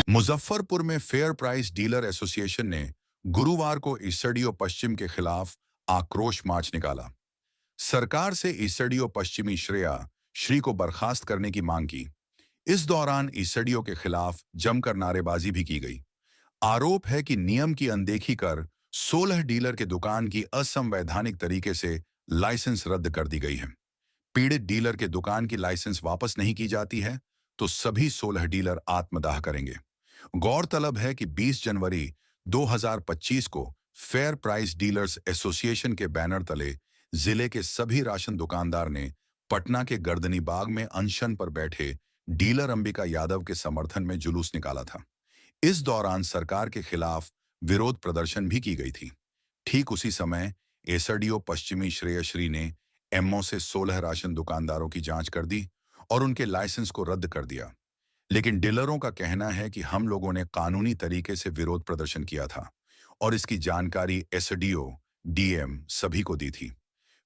मुजफ्फरपुर में fair price dealer association ने गुरुवार को ईसडीओ पश्चिम के खिलाफ आक्रोश मार्च निकाला। सरकार से ईसडीओ पश्चिमी श्रेया श्री को बर्खास्त करने की मांग की। इस दौरान ईसडीओ के खिलाफ जमकर नारेबाजी भी की गई। आरोप है कि नियम की अनदेखी कर 16 डीलर के दुकान की असंवैधानिक तरीके से लाइसेंस रद्द कर दी गई है। पीड़ित डीलर के दुकान की लाइसेंस वापस नहीं की जाती है तो सभी 16 डीलर आत्मदाह करेंगे। गौरतलब है कि 20 जनवरी 2025 को फेयर प्राइस डीलर्स एसोसिएशन के बैनर तले जिले के सभी राशन दुकानदार ने पटना के गर्दनी बाग में अनशन पर बैठे डीलर अंबिका यादव के समर्थन में जुलूस निकाला था। इस दौरान सरकार के खिलाफ विरोध प्रदर्शन भी की गई थी। ठीक उसी समय एसडीओ पश्चिमी श्रेयश्री ने एमओ से 16 राशन दुकानदारों की जांच कर दी और उनके लाइसेंस को रद्द कर दिया। लेकिन डीलरों का कहना है कि हम लोगों ने कानूनी तरीके से विरोध प्रदर्शन किया था और इसकी जानकारी एसडीओ, डीएम सभी को दी थी।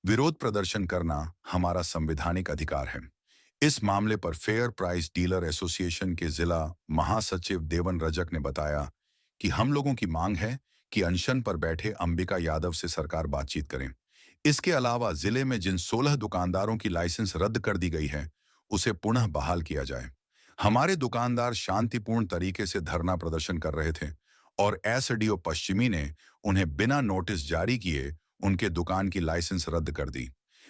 विरोध प्रदर्शन करना हमारा संवैधानिक अधिकार है। इस मामले पर फेयर प्राइस डीलर एसोसिएशन के जिला महासचिव देवन रजक ने बताया कि हम लोगों की मांग है कि अनशन पर बैठे अंबिका यादव से सरकार बातचीत करें। इसके अलावा जिले में जिन 16 दुकानदारों की लाइसेंस रद्द कर दी गई है उसे पुनः बहाल किया जाए। हमारे दुकानदार शांतिपूर्ण तरीके से धरना प्रदर्शन कर रहे थे और एसडीओ पश्चिमी ने उन्हें बिना नोटिस जारी किए उनके दुकान की लाइसेंस रद्द कर दी।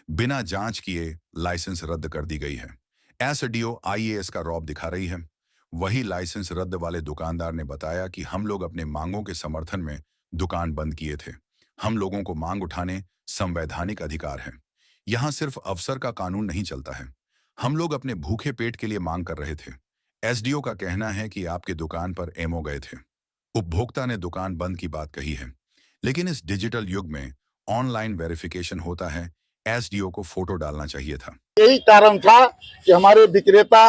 बिना जांच किए लाइसेंस रद्द कर दी गई है। एसडीओ आईएएस का रौब दिखा रही है। वही लाइसेंस रद्द वाले दुकानदार ने बताया कि हम लोग अपने मांगों के समर्थन में दुकान बंद किए थे। हम लोगों को मांग उठाने संवैधानिक अधिकार है। यहाँ सिर्फ अफसर का कानून नहीं चलता है। हम लोग अपने भूखे पेट के लिए मांग कर रहे थे। एसडीओ का कहना है कि आपके दुकान पर एमओ गए थे। उपभोक्ता ने दुकान बंद की बात कही है, लेकिन इस डिजिटल युग में ऑनलाइन वेरिफिकेशन होता है। एसडीओ को फोटो डालना चाहिए था। यही कारण था कि हमारे विक्रेता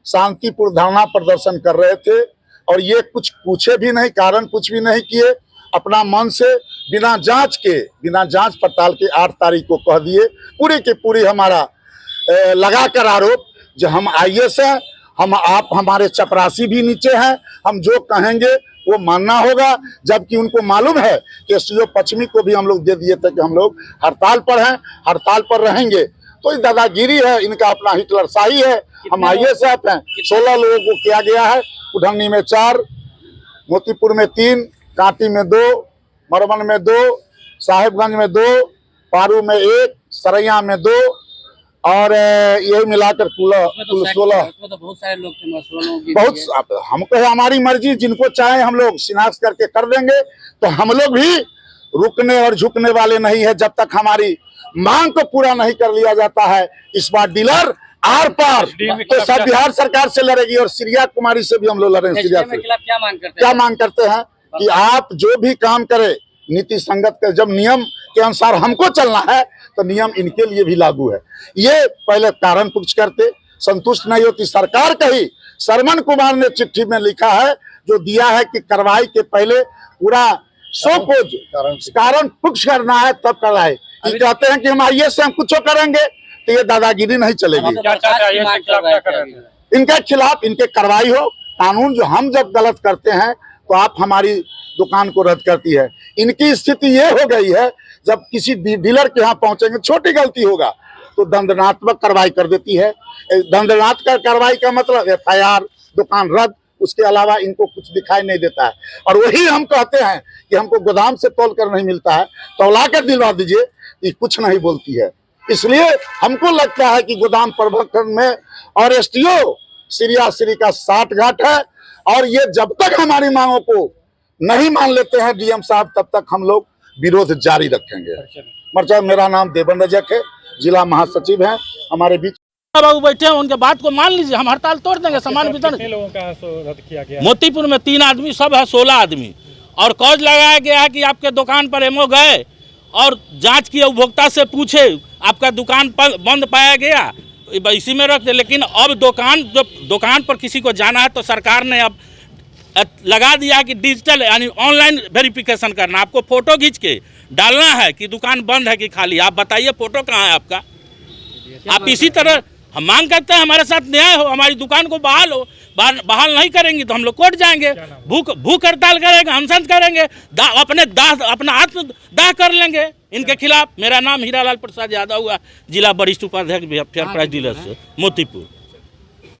शांतिपूर्ण धरना प्रदर्शन कर रहे थे और ये कुछ पूछे भी नहीं, कारण कुछ भी नहीं किए। अपना मन से बिना जांच पड़ताल के 8 तारीख को कह दिए। पूरी की पूरी हमारा लगाकर आरोप जो हम आईएएस हैं, आप हमारे चपरासी भी नीचे हैं, हम जो कहेंगे वो मानना होगा। जबकि उनको मालूम है कि एसडीओ पश्चिमी को भी हम लोग दे दिए थे कि हम लोग हड़ताल पर हैं, हड़ताल पर रहेंगे। तो ये दादागिरी है, इनका अपना हिटलर शाही है। हम आईएएस हैं। 16 लोगों को किया गया है। उधमनी में 4, मोतीपुर में 3, कांटी में 2, मरवन में 2, साहेबगंज में 2, पारू में 1, सरैया में 2 और यही मिलाकर कुल 16। तो बहुत सारे लोग थे, बहुत हमको हमारी मर्जी, जिनको चाहे हम लोग शिनाख्त करके कर देंगे। तो हम लोग भी रुकने और झुकने वाले नहीं है जब तक हमारी मांग को पूरा नहीं कर लिया जाता है। इस बार डीलर आर पार तो सब बिहार सरकार से लड़ेगी और श्रेया कुमारी से भी हम लोग लड़ेंगे। श्रेया से क्या मांग करते हैं कि आप जो भी काम करे नीति संगत के, जब नियम के अनुसार हमको चलना है तो नियम इनके लिए भी लागू है। ये पहले कारण पूछ करते संतुष्ट नहीं होती। सरकार कही सरमन कुमार ने चिट्ठी में लिखा है जो दिया है कि कार्रवाई के पहले पूरा कारण पुष्ट करना है तब कराए। ये कहते हैं कि हम आईएएस से हम कुछ करेंगे तो ये दादागिरी नहीं चलेगी। इनके खिलाफ इनके कार्रवाई हो। कानून जो हम जब गलत करते हैं तो आप हमारी दुकान को रद्द करती है। इनकी स्थिति ये हो गई है जब किसी डीलर के यहाँ पहुंचेंगे, छोटी गलती होगा तो दंडात्मक कार्रवाई कर देती है। दंडात्मक कार्रवाई का मतलब एफआईआर, दुकान रद्द, उसके अलावा इनको कुछ दिखाई नहीं देता है। और वही हम कहते हैं कि हमको गोदाम से तौल कर नहीं मिलता है, तौला कर दिलवा दीजिए, ये कुछ नहीं बोलती है। इसलिए हमको लगता है कि गोदाम प्रबंधन में और एसडीओ श्री का साठगांठ है और ये जब तक हमारी मांगों को नहीं मान लेते हैं डीएम साहब तब तक हम लोग विरोध जारी रखेंगे। मेरा नाम देवन रजक है, जिला महासचिव है। हमारे बीच बाबू बैठे हैं, उनके बात को मान लीजिए, हम हड़ताल तोड़ देंगे। सामान वितरण लोगों का रद्द किया गया। मोतीपुर में 3 आदमी, सब है 16 आदमी और कॉज लगाया गया है कि आपके दुकान पर एमओ गए और जांच किए, उपभोक्ता से पूछे, आपका दुकान पर बंद पाया गया, इसी में रख दे। लेकिन अब दुकान पर किसी को जाना है तो सरकार ने अब लगा दिया कि डिजिटल यानी ऑनलाइन वेरिफिकेशन करना। आपको फोटो खींच के डालना है कि दुकान बंद है कि खाली। आप बताइए फोटो कहाँ है आपका। आप इसी तरह हम मांग करते हैं हमारे साथ न्याय हो, हमारी दुकान को बहाल हो। बहाल नहीं करेंगे तो हम लोग कोर्ट जाएंगे, भूख हड़ताल करेंगे, अनशन करेंगे, अपना आत्मदाह कर लेंगे इनके खिलाफ। मेरा नाम हीरालाल प्रसाद यादव हुआ, जिला वरिष्ठ उपाध्यक्ष फेयर प्राइस डीलर से मोतीपुर।